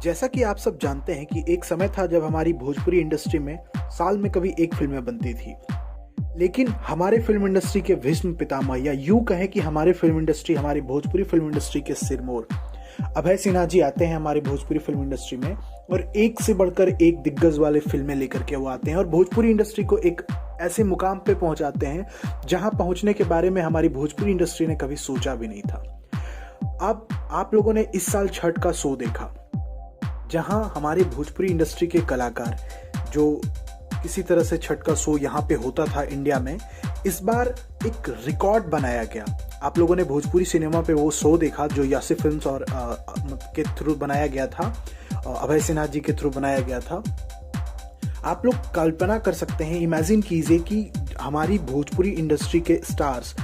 जैसा कि आप सब जानते हैं कि एक समय था जब हमारी भोजपुरी इंडस्ट्री में साल में कभी एक फिल्में बनती थी। लेकिन हमारे फिल्म इंडस्ट्री के भीष्म पितामह या यूं कहें कि हमारी फिल्म इंडस्ट्री, हमारी भोजपुरी फिल्म इंडस्ट्री के सिरमौर अभय सिन्हा जी आते हैं हमारी भोजपुरी फिल्म इंडस्ट्री में और एक से बढ़कर एक दिग्गज वाले फिल्में लेकर के वो आते हैं और भोजपुरी इंडस्ट्री को एक ऐसे मुकाम पे पहुंचाते हैं जहां पहुंचने के बारे में हमारी भोजपुरी इंडस्ट्री ने कभी सोचा भी नहीं था। अब आप लोगों ने इस साल छठ का शो देखा, जहां हमारी भोजपुरी इंडस्ट्री के कलाकार जो किसी तरह से छठ का शो यहाँ पे होता था इंडिया में, इस बार एक रिकॉर्ड बनाया गया। आप लोगों ने भोजपुरी सिनेमा पे वो शो देखा जो यासी फिल्म्स और के थ्रू बनाया गया था, अभय सिन्हा जी के थ्रू बनाया गया था। आप लोग कल्पना कर सकते हैं, इमेजिन कीजिए कि हमारी भोजपुरी इंडस्ट्री के स्टार्स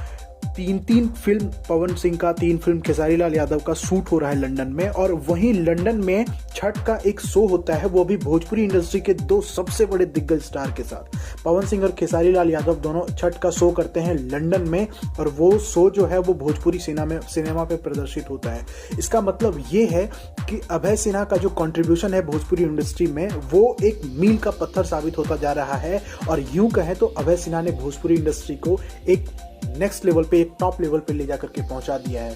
तीन फिल्म पवन सिंह का, 3 फिल्म खेसारी लाल यादव का शूट हो रहा है लंदन में, और वहीं लंदन में छठ का एक शो होता है, वो भी भोजपुरी इंडस्ट्री के 2 सबसे बड़े दिग्गज स्टार के साथ। पवन सिंह और खेसारी लाल यादव दोनों छठ का शो करते हैं लंदन में और वो शो जो है वो भोजपुरी सिनेमा पे प्रदर्शित होता है। इसका मतलब ये है कि अभय सिन्हा का जो कंट्रीब्यूशन है भोजपुरी इंडस्ट्री में वो एक मील का पत्थर साबित होता जा रहा है। और यूं कहें तो अभय सिन्हा ने भोजपुरी इंडस्ट्री को एक नेक्स्ट लेवल पे, एक टॉप लेवल पे ले जाकर के पहुंचा दिया है।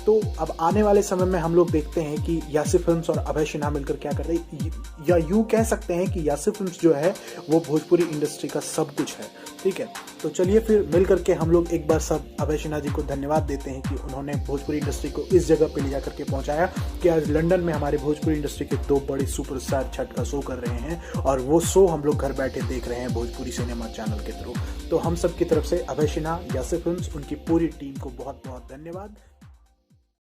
तो अब आने वाले समय में हम लोग देखते हैं कि यासी फिल्म्स और अभय सिन्हा मिलकर क्या कर रहे हैं, या यूं कह सकते हैं कि यासी फिल्म्स जो है वो भोजपुरी इंडस्ट्री का सब कुछ है। ठीक है, तो चलिए फिर मिलकर के हम लोग एक बार सब अभय सिन्हा जी को धन्यवाद देते हैं कि उन्होंने भोजपुरी इंडस्ट्री को इस जगह पे ले जाकर के पहुंचाया कि आज लंदन में हमारे भोजपुरी इंडस्ट्री के 2 बड़े सुपरस्टार छठ का शो कर रहे हैं और वो शो हम लोग घर बैठे देख रहे हैं भोजपुरी सिनेमा चैनल के थ्रू। तो हम सब की तरफ से अभय सिन्हा, यासी फिल्म्स, उनकी पूरी टीम को बहुत बहुत धन्यवाद।